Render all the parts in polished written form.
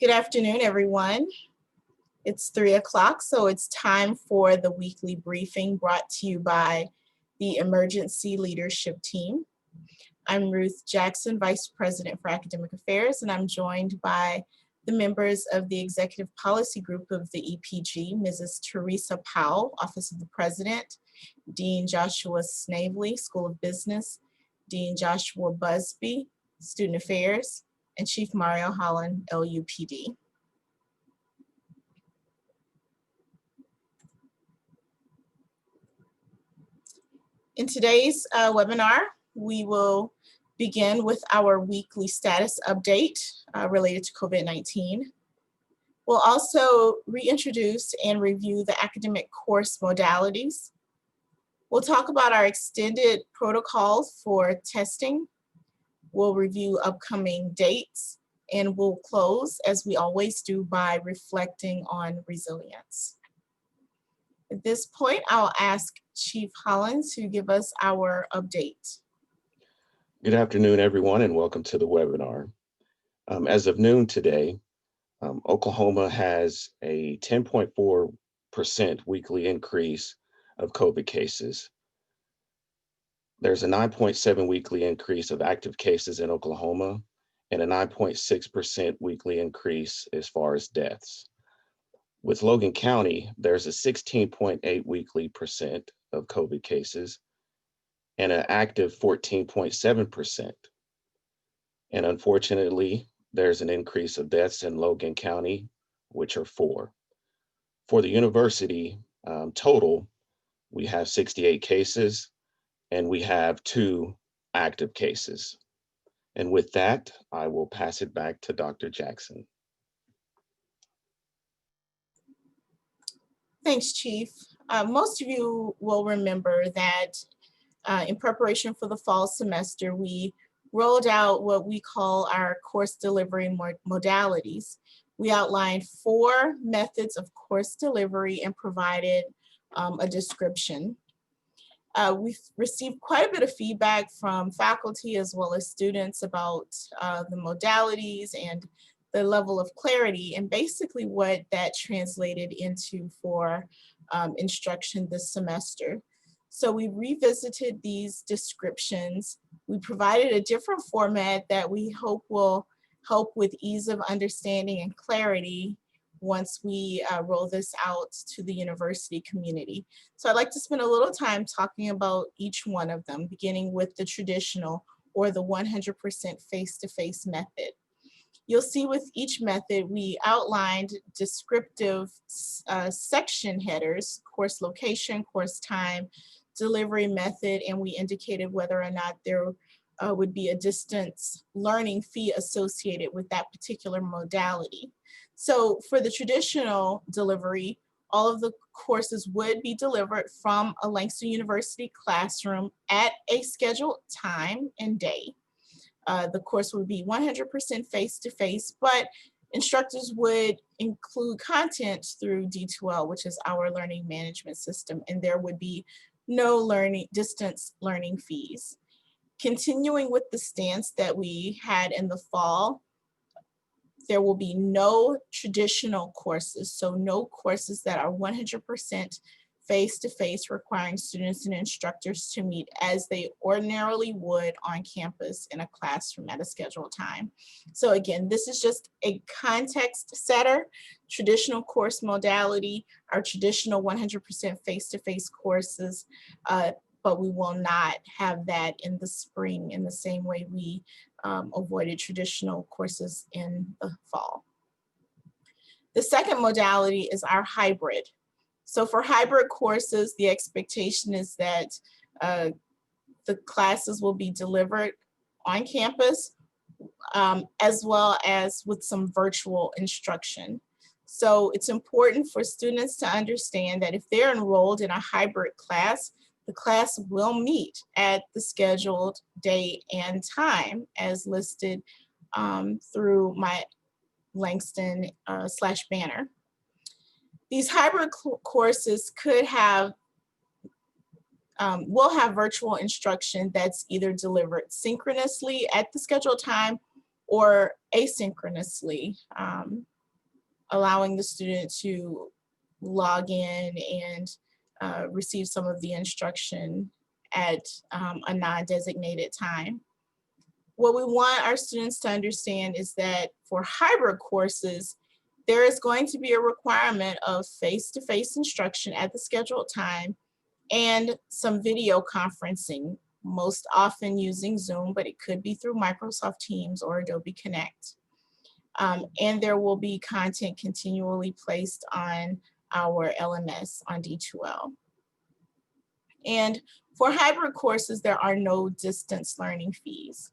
Good afternoon, everyone. It's 3 o'clock, so it's time for the weekly briefing brought to you by the Emergency Leadership Team. I'm Ruth Jackson, Vice President for Academic Affairs, and I'm joined by the members of the Executive Policy Group of the EPG, Mrs. Teresa Powell, Office of the President, Dean Joshua Snavely, School of Business, Dean Joshua Busby, Student Affairs, and Chief Mario Holland, LUPD. In today's webinar, we will begin with our weekly status update related to COVID-19. We'll also reintroduce and review the academic course modalities. We'll talk about our extended protocols for testing. We'll review upcoming dates, and we'll close, as we always do, by reflecting on resilience. At this point, I'll ask Chief Holland to give us our update. Good afternoon, everyone, and welcome to the webinar. As of noon today, Oklahoma has a 10.4% weekly increase of COVID cases. There's a 9.7 weekly increase of active cases in Oklahoma and a 9.6% weekly increase as far as deaths. With Logan County, there's a 16.8 weekly percent of COVID cases and an active 14.7%. And unfortunately, there's an increase of deaths in Logan County, which are 4. For the university total, we have 68 cases and we have 2 active cases. And with that, I will pass it back to Dr. Jackson. Thanks, Chief. Most of you will remember that in preparation for the fall semester, we rolled out what we call our course delivery modalities. We outlined 4 methods of course delivery and provided a description. We've received quite a bit of feedback from faculty as well as students about the modalities and the level of clarity, and basically what that translated into for instruction this semester. So we revisited these descriptions. We provided a different format that we hope will help with ease of understanding and clarity once we roll this out to the university community. So I'd like to spend a little time talking about each one of them, beginning with the traditional or the 100% face-to-face method. You'll see with each method, we outlined descriptive section headers, course location, course time, delivery method, and we indicated whether or not there would be a distance learning fee associated with that particular modality. So for the traditional delivery, all of the courses would be delivered from a Langston University classroom at a scheduled time and day. The course would be 100% face-to-face, but instructors would include content through D2L, which is our learning management system, and there would be no distance learning fees. Continuing with the stance that we had in the fall, there will be no traditional courses, so no courses that are 100% face-to-face requiring students and instructors to meet as they ordinarily would on campus in a classroom at a scheduled time. So again, this is just a context setter, traditional course modality, our traditional 100% face-to-face courses, but we will not have that in the spring in the same way we avoided traditional courses in the fall. The second modality is our hybrid. So for hybrid courses, the expectation is that the classes will be delivered on campus as well as with some virtual instruction. So it's important for students to understand that if they're enrolled in a hybrid class, the class will meet at the scheduled date and time as listed through my Langston /banner. These hybrid courses could have, will have virtual instruction that's either delivered synchronously at the scheduled time or asynchronously, allowing the student to log in and receive some of the instruction at a non-designated time. What we want our students to understand is that for hybrid courses, there is going to be a requirement of face-to-face instruction at the scheduled time and some video conferencing, most often using Zoom, but it could be through Microsoft Teams or Adobe Connect. And there will be content continually placed on our LMS on D2L. And for hybrid courses, there are no distance learning fees.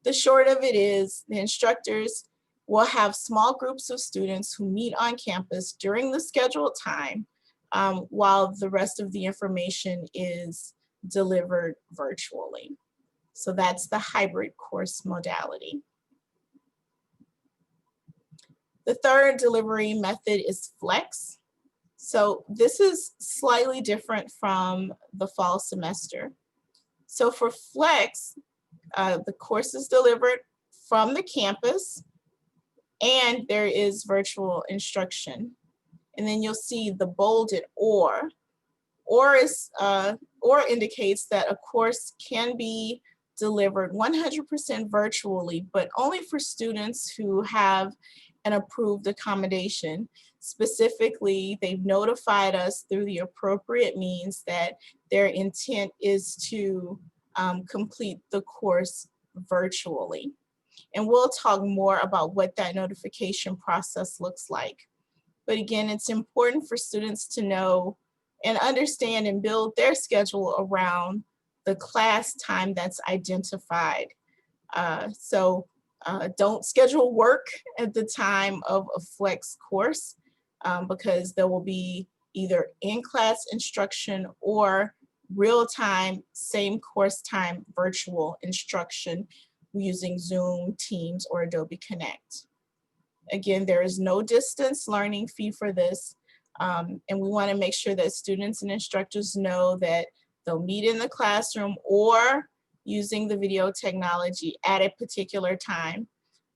The short of it is the instructors will have small groups of students who meet on campus during the scheduled time while the rest of the information is delivered virtually. So that's the hybrid course modality. The third delivery method is flex. So this is slightly different from the fall semester. So for flex, the course is delivered from the campus and there is virtual instruction. And then you'll see the bolded or. Or indicates that a course can be delivered 100% virtually, but only for students who have an approved accommodation. Specifically, they've notified us through the appropriate means that their intent is to complete the course virtually. And we'll talk more about what that notification process looks like. But again, it's important for students to know and understand and build their schedule around the class time that's identified. So don't schedule work at the time of a flex course because there will be either in-class instruction or real-time, same course time virtual instruction using Zoom, Teams, or Adobe Connect. Again, there is no distance learning fee for this. And we want to make sure that students and instructors know that they'll meet in the classroom or using the video technology at a particular time.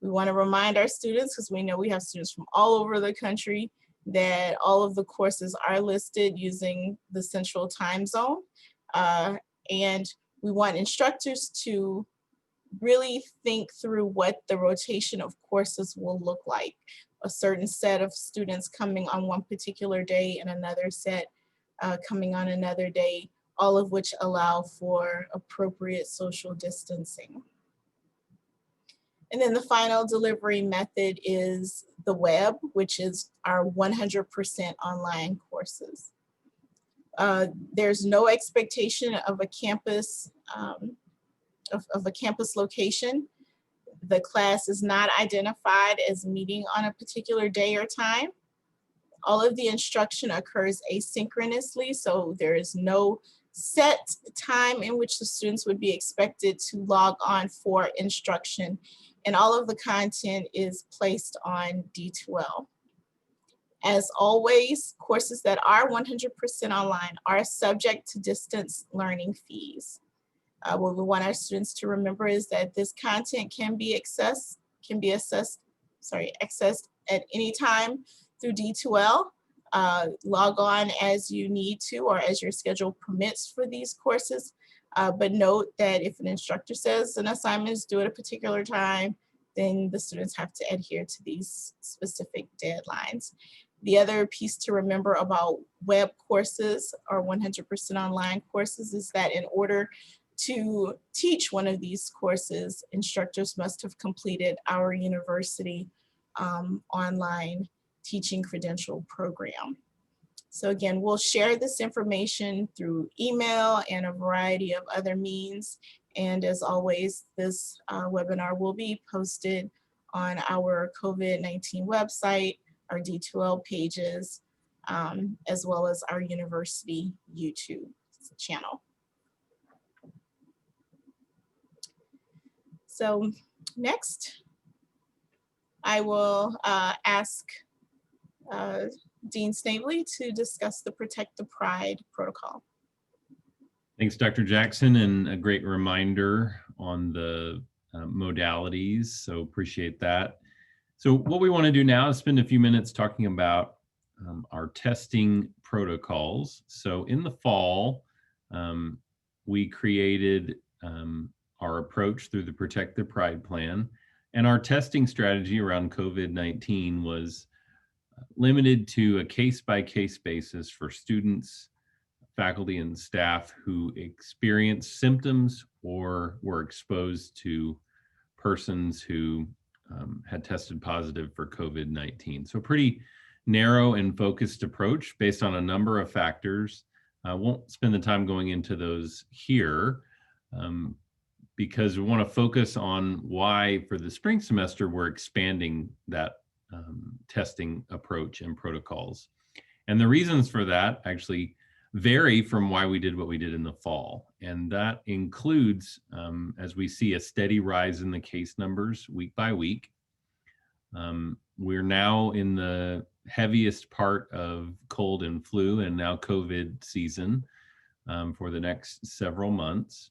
We want to remind our students, because we know we have students from all over the country, that all of the courses are listed using the central time zone. And we want instructors to really think through what the rotation of courses will look like. A certain set of students coming on one particular day and another set coming on another day, all of which allow for appropriate social distancing. And then the final delivery method is the web, which is our 100% online courses. There's no expectation of a campus of a campus location. The class is not identified as meeting on a particular day or time. All of the instruction occurs asynchronously, so there is no set time in which the students would be expected to log on for instruction, and all of the content is placed on D2L. As always, courses that are 100% online are subject to distance learning fees. What we want our students to remember is that this content can be accessed at any time through D2L. Log on as you need to or as your schedule permits for these courses. But note that if an instructor says an assignment is due at a particular time, then the students have to adhere to these specific deadlines. The other piece to remember about web courses or 100% online courses is that in order to teach one of these courses, instructors must have completed our university online teaching credential program. So again, we'll share this information through email and a variety of other means. And as always, this webinar will be posted on our COVID-19 website, our D2L pages, as well as our university YouTube channel. So next, I will ask Dean Snavely to discuss the Protect the Pride protocol. Thanks, Dr. Jackson, and a great reminder on the modalities, so appreciate that. So what we want to do now is spend a few minutes talking about our testing protocols. So in the fall, we created our approach through the Protect Their Pride plan, and our testing strategy around COVID-19 was limited to a case-by-case basis for students, faculty, and staff who experienced symptoms or were exposed to persons who had tested positive for COVID-19. So pretty narrow and focused approach based on a number of factors. I won't spend the time going into those here because we want to focus on why for the spring semester we're expanding that testing approach and protocols. And the reasons for that actually vary from why we did what we did in the fall. And that includes, as we see a steady rise in the case numbers week by week, we're now in the heaviest part of cold and flu and now COVID season for the next several months.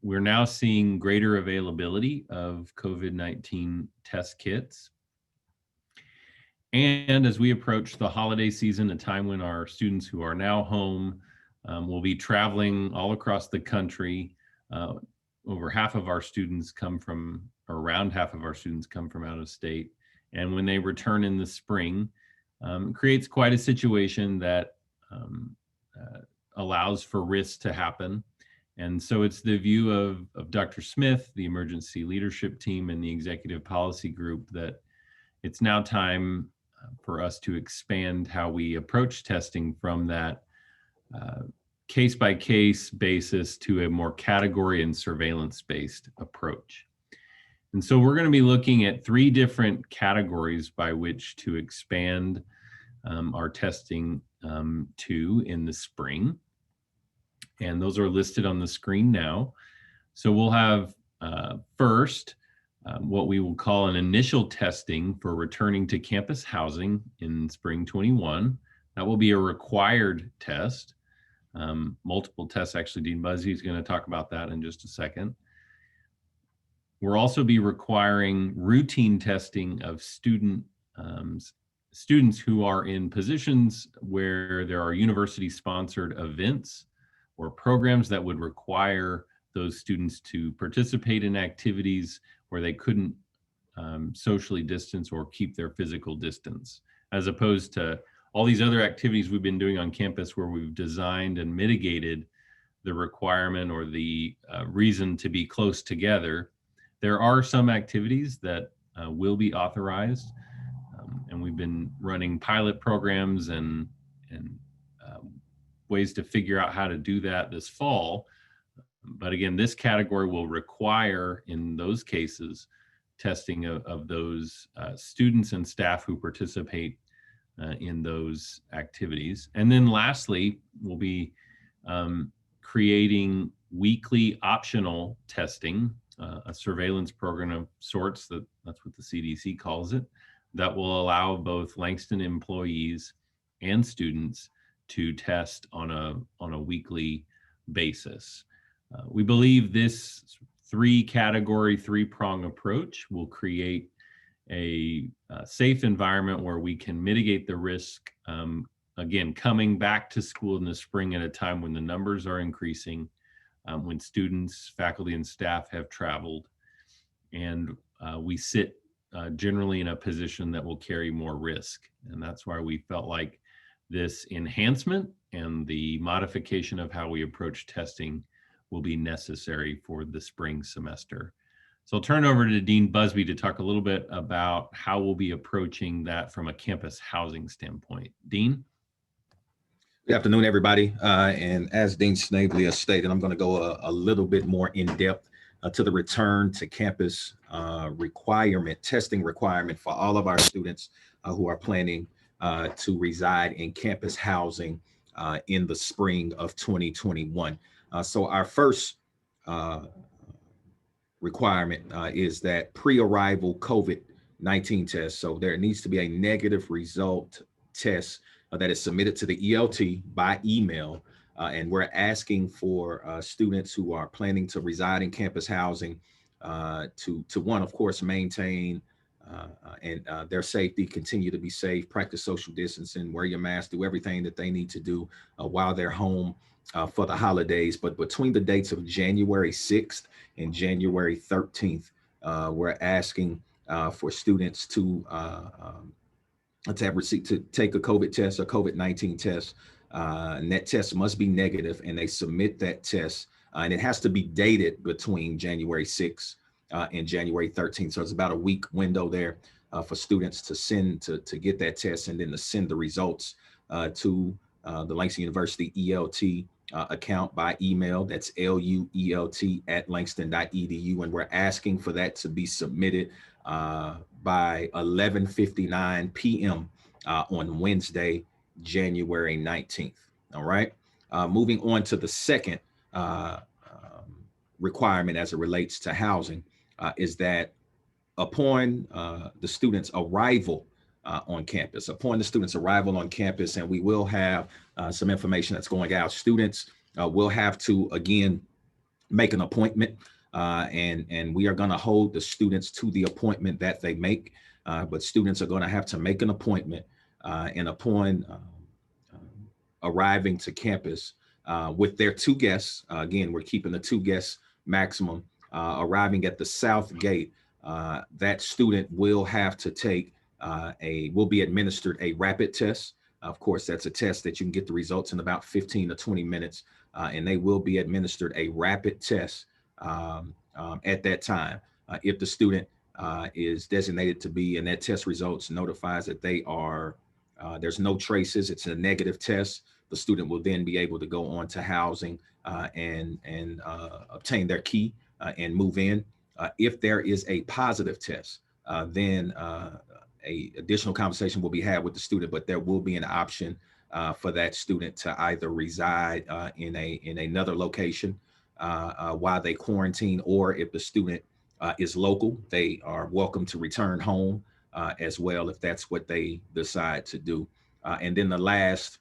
We're now seeing greater availability of COVID-19 test kits. And as we approach the holiday season, a time when our students who are now home will be traveling all across the country, over half of our students come from, or around half of our students come from out of state. And when they return in the spring, it creates quite a situation that allows for risks to happen. And so it's the view of Dr. Smith, the emergency leadership team, and the executive policy group that it's now time for us to expand how we approach testing from that case-by-case basis to a more category and surveillance-based approach. And so we're going to be looking at 3 different categories by which to expand our testing to in the spring. And those are listed on the screen now. So we'll have first, what we will call an initial testing for returning to campus housing in spring 21. That will be a required test. Multiple tests, actually, Dean Buzzy is going to talk about that in just a second. We'll also be requiring routine testing of students who are in positions where there are university-sponsored events or programs that would require those students to participate in activities where they couldn't socially distance or keep their physical distance, as opposed to all these other activities we've been doing on campus where we've designed and mitigated the requirement or the reason to be close together. There are some activities that will be authorized, and we've been running pilot programs and ways to figure out how to do that this fall. But again, this category will require, in those cases, testing of those students and staff who participate in those activities. And then lastly, we'll be creating weekly optional testing, a surveillance program of sorts, that's what the CDC calls it, that will allow both Langston employees and students to test on a weekly basis. We believe this 3-category, 3-prong approach will create a safe environment where we can mitigate the risk, again, coming back to school in the spring at a time when the numbers are increasing, when students, faculty, and staff have traveled, and we sit generally in a position that will carry more risk. And that's why we felt like this enhancement and the modification of how we approach testing will be necessary for the spring semester. So I'll turn it over to Dean Busby to talk a little bit about how we'll be approaching that from a campus housing standpoint. Dean? Good afternoon, everybody. And as Dean Snavely has stated, I'm going to go a little bit more in depth to the return to campus testing requirement for all of our students who are planning to reside in campus housing in the spring of 2021. So our first requirement is that pre-arrival COVID-19 test. So there needs to be a negative result test that is submitted to the ELT by email. And we're asking for students who are planning to reside in campus housing to one, of course, maintain their safety, continue to be safe, practice social distancing, wear your mask, do everything that they need to do while they're home for the holidays. But between the dates of January 6th and January 13th, we're asking for students to take a COVID test, a COVID-19 test, and that test must be negative, and they submit that test, and it has to be dated between January 6th and January 13th. So it's about a week window there for students to get that test, and then to send the results to the Langston University ELT account by email. That's LUELT@langston.edu, and we're asking for that to be submitted by 11:59 p.m. On Wednesday, January 19th. All right. Moving on to the second requirement as it relates to housing is that upon the students' arrival on campus, and we will have some information that's going out, students will have to, again, make an appointment. And we are going to hold the students to the appointment that they make, but students are going to have to make an appointment. And upon arriving to campus with their 2 guests, again, we're keeping the 2 guests maximum, arriving at the south gate, that student will have to will be administered a rapid test. Of course, that's a test that you can get the results in about 15 to 20 minutes, and they will be administered a rapid test at that time. If the student is designated to be, and that test results notifies that there's no traces, it's a negative test, the student will then be able to go on to housing and obtain their key and move in. If there is a positive test, then a additional conversation will be had with the student, but there will be an option for that student to either reside in another location while they quarantine, or if the student is local, they are welcome to return home as well, if that's what they decide to do. And then the last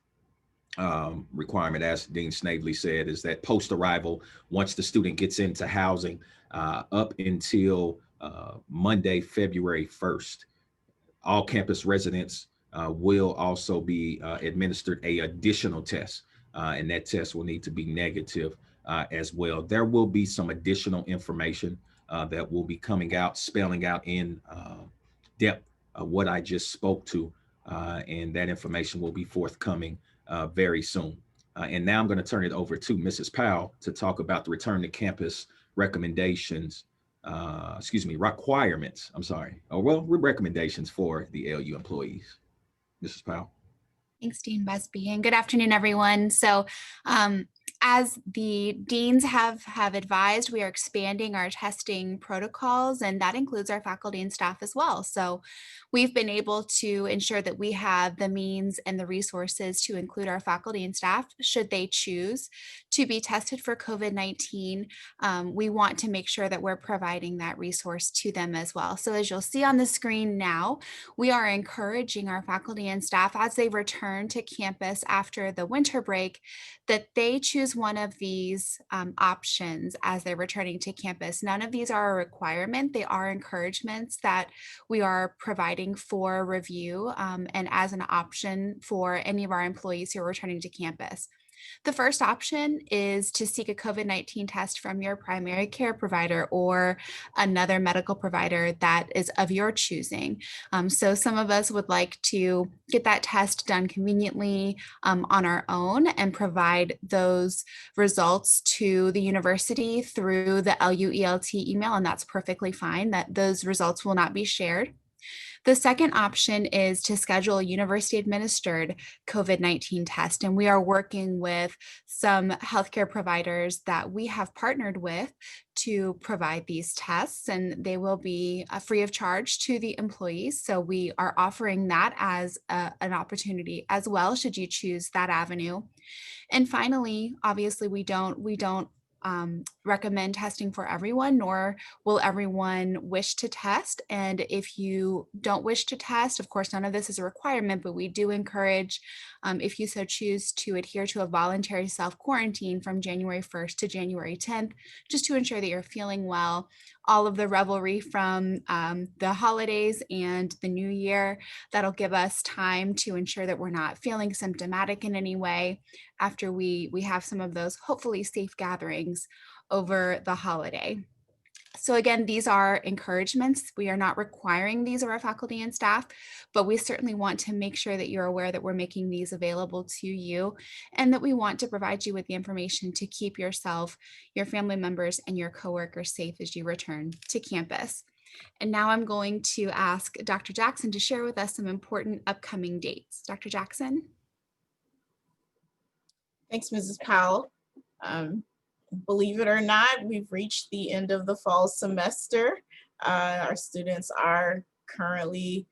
requirement, as Dean Snavely said, is that post-arrival, once the student gets into housing, up until Monday, February 1st, all campus residents will also be administered an additional test, and that test will need to be negative as well. There will be some additional information that will be coming out, spelling out in depth what I just spoke to, and that information will be forthcoming very soon. And now I'm going to turn it over to Mrs. Powell to talk about the return to campus recommendations, requirements, recommendations for the LU employees. Mrs. Powell. Thanks, Dean Busby, and good afternoon, everyone. So as the deans have advised, we are expanding our testing protocols, and that includes our faculty and staff as well. So we've been able to ensure that we have the means and the resources to include our faculty and staff should they choose to be tested for COVID-19. We want to make sure that we're providing that resource to them as well. So as you'll see on the screen now, we are encouraging our faculty and staff as they return to campus after the winter break that they choose one of these options as they're returning to campus. None of these are a requirement. They are encouragements that we are providing for review and as an option for any of our employees who are returning to campus. The first option is to seek a COVID-19 test from your primary care provider or another medical provider that is of your choosing. So some of us would like to get that test done conveniently on our own and provide those results to the university through the LUELT email, and that's perfectly fine. That those results will not be shared. The second option is to schedule a university-administered COVID-19 test, and we are working with some healthcare providers that we have partnered with to provide these tests, and they will be free of charge to the employees. So we are offering that as an opportunity as well, should you choose that avenue. And finally, obviously, we don't recommend testing for everyone, nor will everyone wish to test. And if you don't wish to test, of course, none of this is a requirement, but we do encourage, if you so choose, to adhere to a voluntary self-quarantine from January 1st to January 10th, just to ensure that you're feeling well. All of the revelry from the holidays and the new year, that'll give us time to ensure that we're not feeling symptomatic in any way after we have some of those hopefully safe gatherings over the holiday. So again, these are encouragements. We are not requiring these of our faculty and staff, but we certainly want to make sure that you're aware that we're making these available to you and that we want to provide you with the information to keep yourself, your family members, and your coworkers safe as you return to campus. And now I'm going to ask Dr. Jackson to share with us some important upcoming dates. Dr. Jackson? Thanks, Mrs. Powell. Believe it or not, we've reached the end of the fall semester. Our students are currently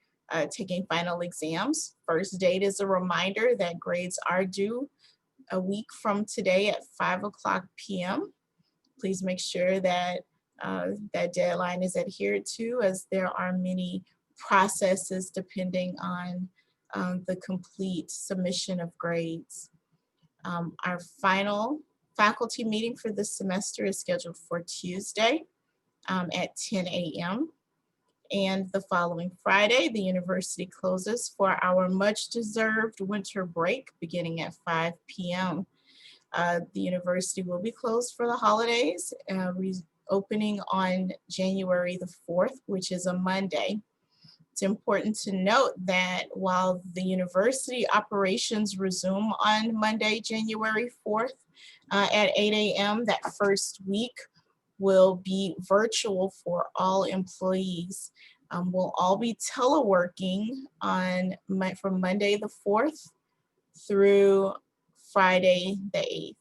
taking final exams. First date is a reminder that grades are due a week from today at 5:00 p.m. Please make sure that that deadline is adhered to, as there are many processes depending on the complete submission of grades. Our final faculty meeting for this semester is scheduled for Tuesday at 10 a.m. And the following Friday, the university closes for our much deserved winter break beginning at 5 p.m. The university will be closed for the holidays, opening on January the 4th, which is a Monday. It's important to note that while the university operations resume on Monday, January 4th at 8 a.m., that first week will be virtual for all employees. We'll all be teleworking from Monday the 4th through Friday the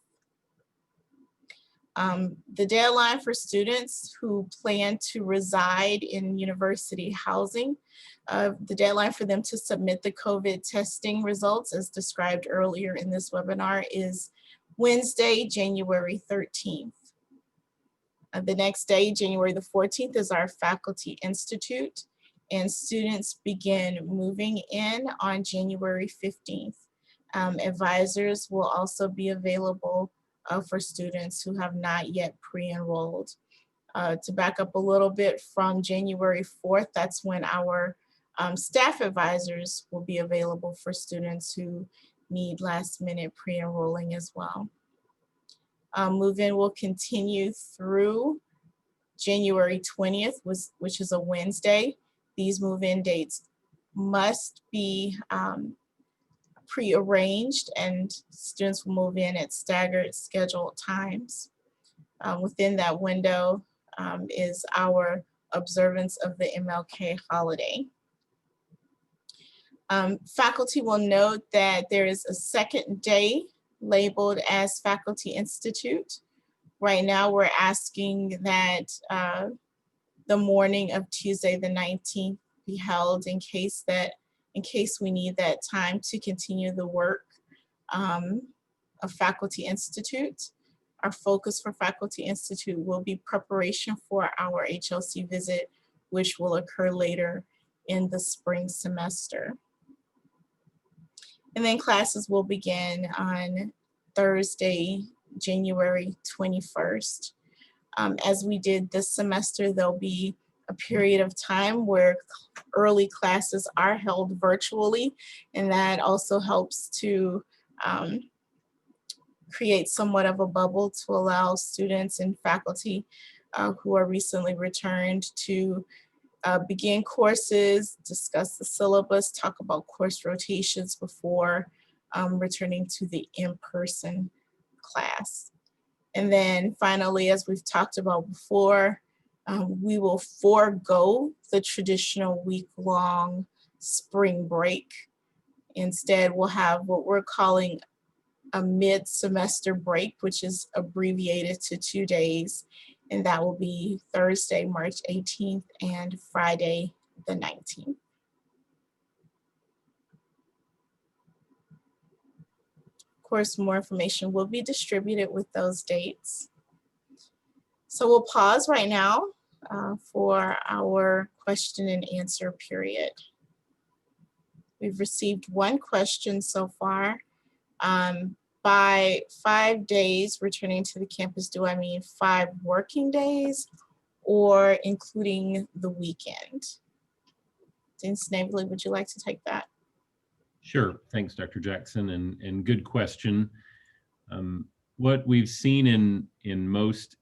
8th. The deadline for students who plan to reside in university housing, the deadline for them to submit the COVID testing results, as described earlier in this webinar, is Wednesday, January 13th. The next day, January the 14th, is our Faculty Institute, and students begin moving in on January 15th. Advisors will also be available for students who have not yet pre-enrolled. To back up a little bit, from January 4th, that's when our staff advisors will be available for students who need last-minute pre-enrolling as well. Move-in will continue through January 20th, which is a Wednesday. These move-in dates must be pre-arranged, and students will move in at staggered scheduled times. Within that window is our observance of the MLK holiday. Faculty will note that there is a second day labeled as Faculty Institute. Right now, we're asking that the morning of Tuesday the 19th be held in case we need that time to continue the work of Faculty Institute. Our focus for Faculty Institute will be preparation for our HLC visit, which will occur later in the spring semester. And then classes will begin on Thursday, January 21st. As we did this semester, there'll be a period of time where early classes are held virtually, and that also helps to create somewhat of a bubble to allow students and faculty who are recently returned to begin courses, discuss the syllabus, talk about course rotations before returning to the in-person class. And then finally, as we've talked about before, we will forego the traditional week-long spring break. Instead, we'll have what we're calling a mid-semester break, which is abbreviated to 2 days, and that will be Thursday, March 18th and Friday, the 19th. Of course, more information will be distributed with those dates. So we'll pause right now for our question and answer period. We've received one question so far. By 5 days returning to the campus, do I mean 5 working days or including the weekend? Dean Snavely, would you like to take that? Sure. Thanks, Dr. Jackson, and good question. What we've seen in most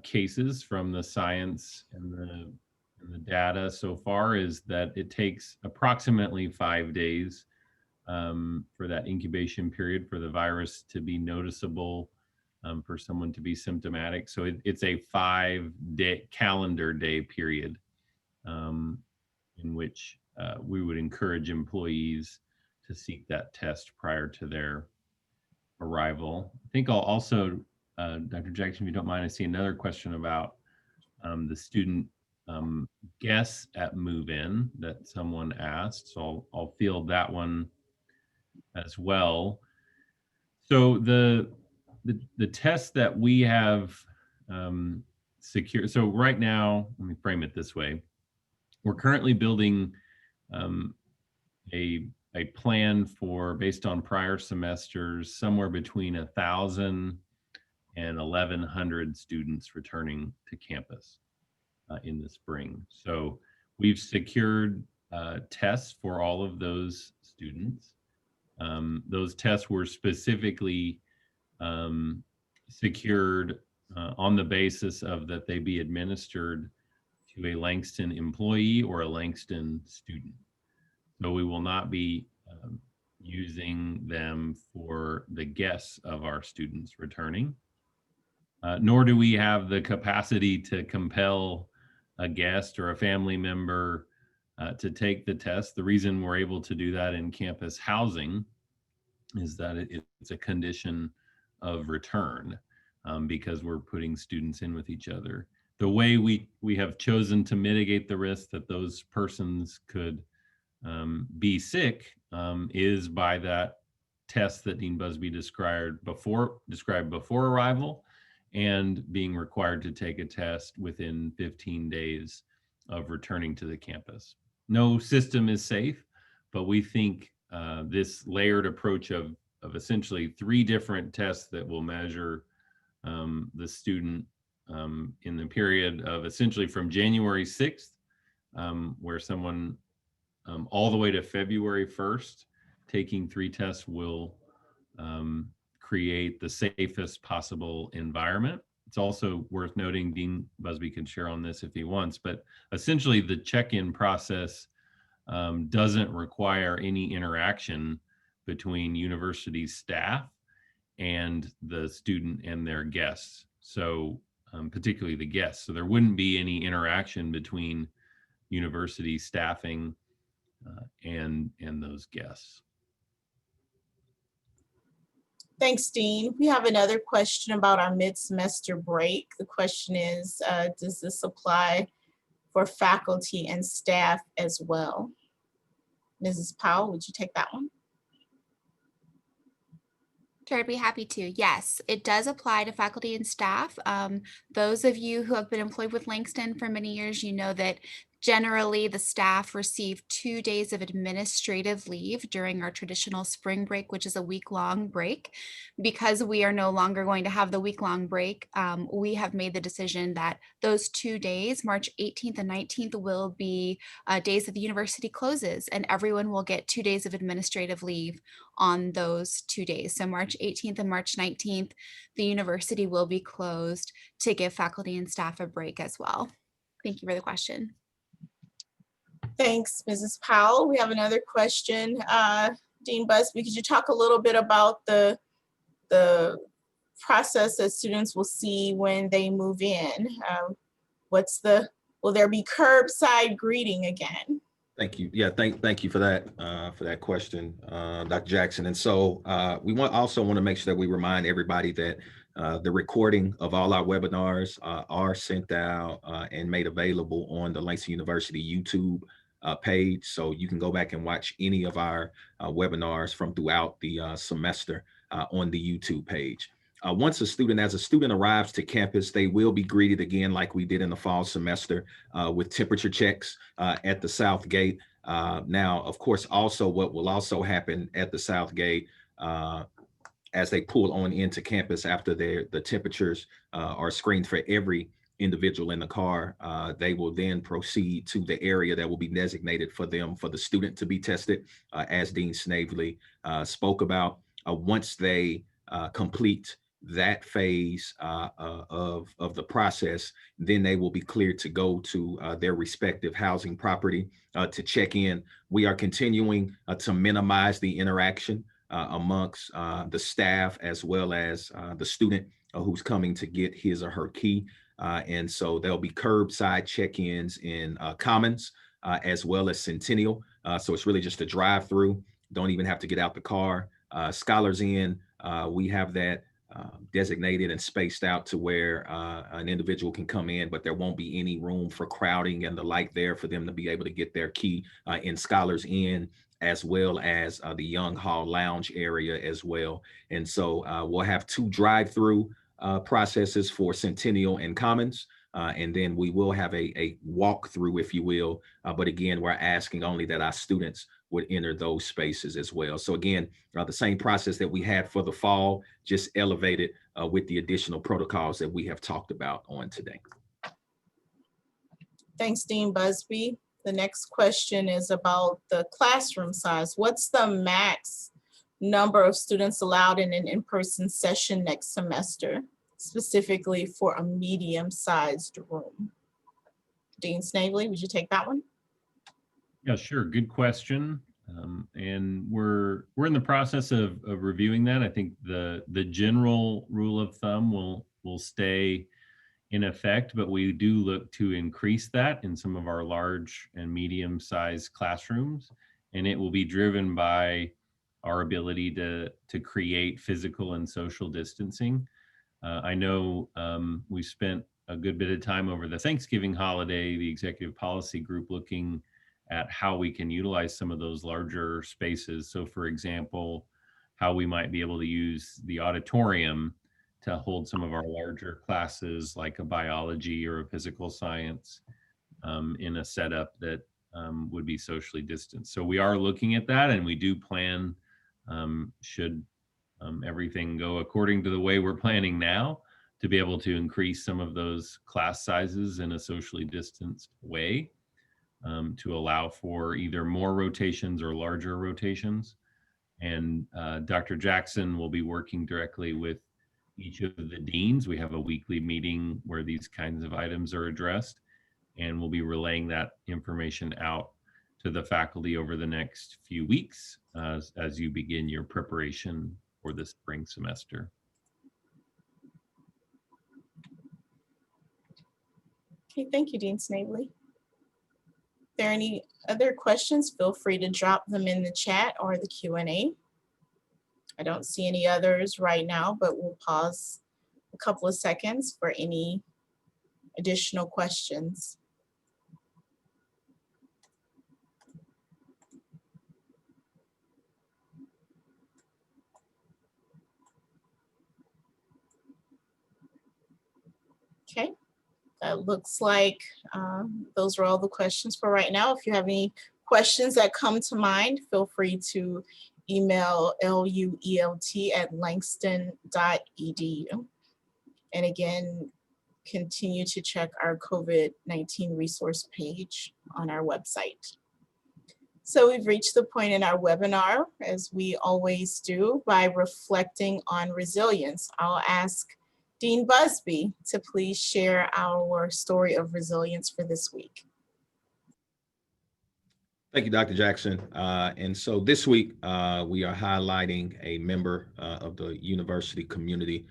cases from the science and the data so far is that it takes approximately 5 days for that incubation period for the virus to be noticeable, for someone to be symptomatic. So it's a 5-day calendar day period in which we would encourage employees to seek that test prior to their arrival. I think I'll also, Dr. Jackson, if you don't mind, I see another question about the student guests at move-in that someone asked. So I'll field that one as well. So the test that we have secure. So right now, let me frame it this way. We're currently building a plan for, based on prior semesters, somewhere between 1,000 and 1,100 students returning to campus in the spring. So we've secured tests for all of those students. Those tests were specifically secured on the basis of that they be administered to a Langston employee or a Langston student. So we will not be using them for the guests of our students returning, nor do we have the capacity to compel a guest or a family member to take the test. The reason we're able to do that in campus housing is that it's a condition of return because we're putting students in with each other. The way we have chosen to mitigate the risk that those persons could be sick is by that test that Dean Busby described before arrival, and being required to take a test within 15 days of returning to the campus. No system is safe, but we think this layered approach of essentially 3 different tests that will measure the student in the period of essentially from January 6th, where someone all the way to February 1st, taking 3 tests will create the safest possible environment. It's also worth noting, Dean Busby can share on this if he wants, but essentially the check-in process doesn't require any interaction between university staff and the student and their guests. So particularly the guests. So there wouldn't be any interaction between university staffing and those guests. Thanks, Dean. We have another question about our mid-semester break. The question is, does this apply for faculty and staff as well? Mrs. Powell, would you take that one? Sure, I'd be happy to. Yes, it does apply to faculty and staff. Those of you who have been employed with Langston for many years, you know that generally the staff receive 2 days of administrative leave during our traditional spring break, which is a week-long break. Because we are no longer going to have the week-long break, we have made the decision that those 2 days, March 18th and 19th, will be days that the university closes, and everyone will get 2 days of administrative leave on those 2 days. So March 18th and March 19th, the university will be closed to give faculty and staff a break as well. Thank you for the question. Thanks, Mrs. Powell. We have another question. Dean Busby, could you talk a little bit about the process that students will see when they move in? Will there be curbside greeting again? Thank you. Yeah, thank you for that question, Dr. Jackson. And so we also want to make sure that we remind everybody that the recording of all our webinars are sent out and made available on the Langston University YouTube page. So you can go back and watch any of our webinars from throughout the semester on the YouTube page. Once as a student arrives to campus, they will be greeted again like we did in the fall semester with temperature checks at the South Gate. Now, of course, also what will also happen at the South Gate as they pull on into campus after the temperatures are screened for every individual in the car, they will then proceed to the area that will be designated for them, for the student to be tested, as Dean Snavely spoke about. Once they complete that phase of the process, then they will be cleared to go to their respective housing property to check in. We are continuing to minimize the interaction amongst the staff as well as the student who's coming to get his or her key. And so there'll be curbside check-ins in Commons as well as Centennial. So it's really just a drive-through. Don't even have to get out the car. Scholars Inn, we have that designated and spaced out to where an individual can come in, but there won't be any room for crowding and the like there for them to be able to get their key in Scholars Inn, as well as the Young Hall Lounge area as well. And so we'll have 2 drive-through processes for Centennial and Commons. And then we will have a walkthrough, if you will. But again, we're asking only that our students would enter those spaces as well. So again, the same process that we had for the fall, just elevated with the additional protocols that we have talked about on today. Thanks, Dean Busby. The next question is about the classroom size. What's the max number of students allowed in an in-person session next semester, specifically for a medium-sized room? Dean Snavely, would you take that one? Yeah, sure. Good question. And we're in the process of reviewing that. I think the general rule of thumb will stay in effect, but we do look to increase that in some of our large and medium-sized classrooms, and it will be driven by our ability to create physical and social distancing. I know we spent a good bit of time over the Thanksgiving holiday, the executive policy group, looking at how we can utilize some of those larger spaces. So for example, how we might be able to use the auditorium to hold some of our larger classes like a biology or a physical science in a setup that would be socially distanced. So we are looking at that, and we do plan, should everything go according to the way we're planning now, to be able to increase some of those class sizes in a socially distanced way to allow for either more rotations or larger rotations. And Dr. Jackson will be working directly with each of the deans. We have a weekly meeting where these kinds of items are addressed, and we'll be relaying that information out to the faculty over the next few weeks as you begin your preparation for the spring semester. Okay, thank you, Dean Snavely. If there are any other questions, feel free to drop them in the chat or the Q&A. I don't see any others right now, but we'll pause a couple of seconds for any additional questions. Okay, that looks like those are all the questions for right now. If you have any questions that come to mind, feel free to email luelt@langston.edu. And again, continue to check our COVID-19 resource page on our website. So we've reached the point in our webinar, as we always do, by reflecting on resilience. I'll ask Dean Busby to please share our story of resilience for this week. Thank you, Dr. Jackson. And so this week, we are highlighting a member of the university community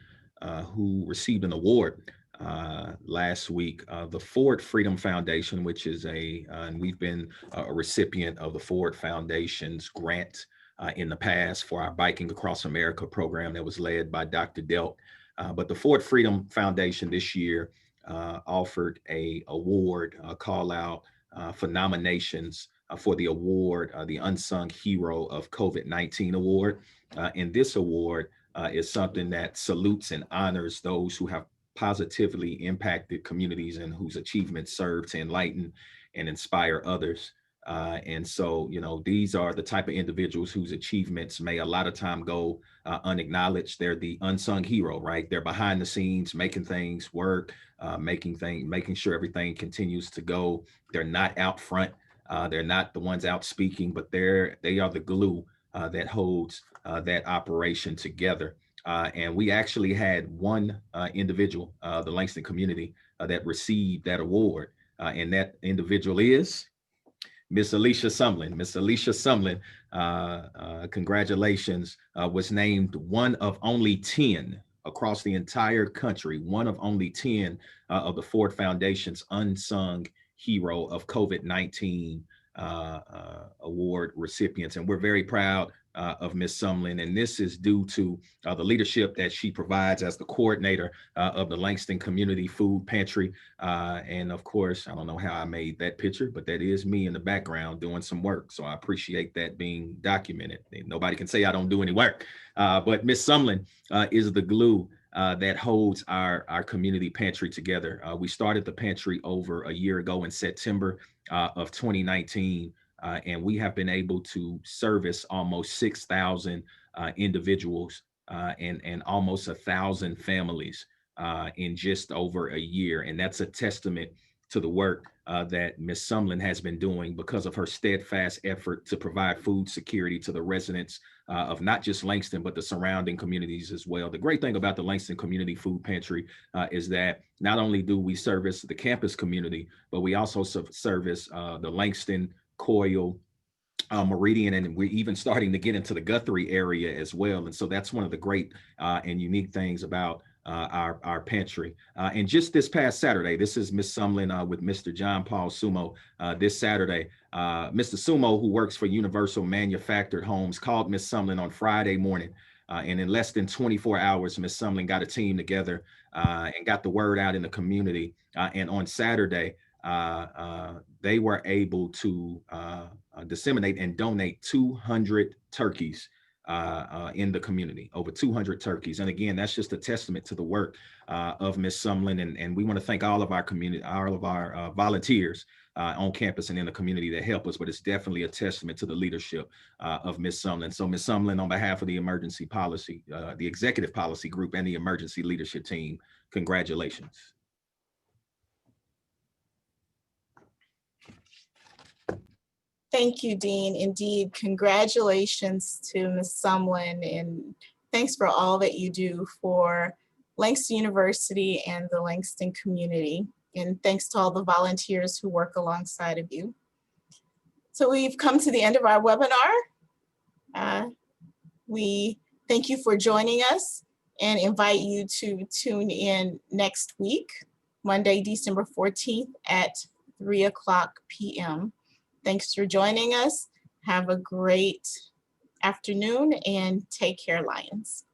who received an award last week. The Ford Freedom Foundation, which is and we've been a recipient of the Ford Foundation's grant in the past for our Biking Across America program that was led by Dr. Delk. But the Ford Freedom Foundation this year offered a award call out for nominations for the award, the Unsung Hero of COVID-19 Award. And this award is something that salutes and honors those who have positively impacted communities and whose achievements serve to enlighten and inspire others. And so, you know, these are the type of individuals whose achievements may a lot of time go unacknowledged. They're the unsung hero, right? They're behind the scenes, making things work, making sure everything continues to go. They're not out front. They're not the ones out speaking, but they are the glue that holds that operation together. And we actually had one individual, the Langston community, that received that award. And that individual is Miss Alicia Sumlin. Miss Alicia Sumlin, congratulations, was named one of only 10 across the entire country, one of only 10 of the Ford Foundation's Unsung Hero of COVID-19 award recipients. And we're very proud of Ms. Sumlin, and this is due to the leadership that she provides as the coordinator of the Langston Community Food Pantry. And of course, I don't know how I made that picture, but that is me in the background doing some work. So I appreciate that being documented. Nobody can say I don't do any work, but Ms. Sumlin is the glue that holds our community pantry together. We started the pantry over a year ago in September of 2019. And we have been able to service almost 6,000 individuals and almost 1,000 families in just over a year. And that's a testament to the work that Ms. Sumlin has been doing because of her steadfast effort to provide food security to the residents of not just Langston, but the surrounding communities as well. The great thing about the Langston Community Food Pantry is that not only do we service the campus community, but we also service the Langston, Coyle, Meridian, and we're even starting to get into the Guthrie area as well. And so that's one of the great and unique things about our pantry. And just this past Saturday, this is Miss Sumlin with Mr. John Paul Sumo. This Saturday, Mr. Sumo, who works for Universal Manufactured Homes, called Miss Sumlin on Friday morning. And in less than 24 hours, Miss Sumlin got a team together and got the word out in the community. And on Saturday, they were able to disseminate and donate 200 turkeys in the community, over 200 turkeys. And again, that's just a testament to the work of Ms. Sumlin. And we want to thank all of our community, all of our volunteers on campus and in the community that help us, but it's definitely a testament to the leadership of Ms. Sumlin. So Ms. Sumlin, on behalf of the emergency policy, the executive policy group and the emergency leadership team, congratulations. Thank you, Dean. Indeed, congratulations to Ms. Sumlin, and thanks for all that you do for Langston University and the Langston community. And thanks to all the volunteers who work alongside of you. So we've come to the end of our webinar. We thank you for joining us and invite you to tune in next week, Monday, December 14th at 3:00 p.m. Thanks for joining us. Have a great afternoon and take care, Lions.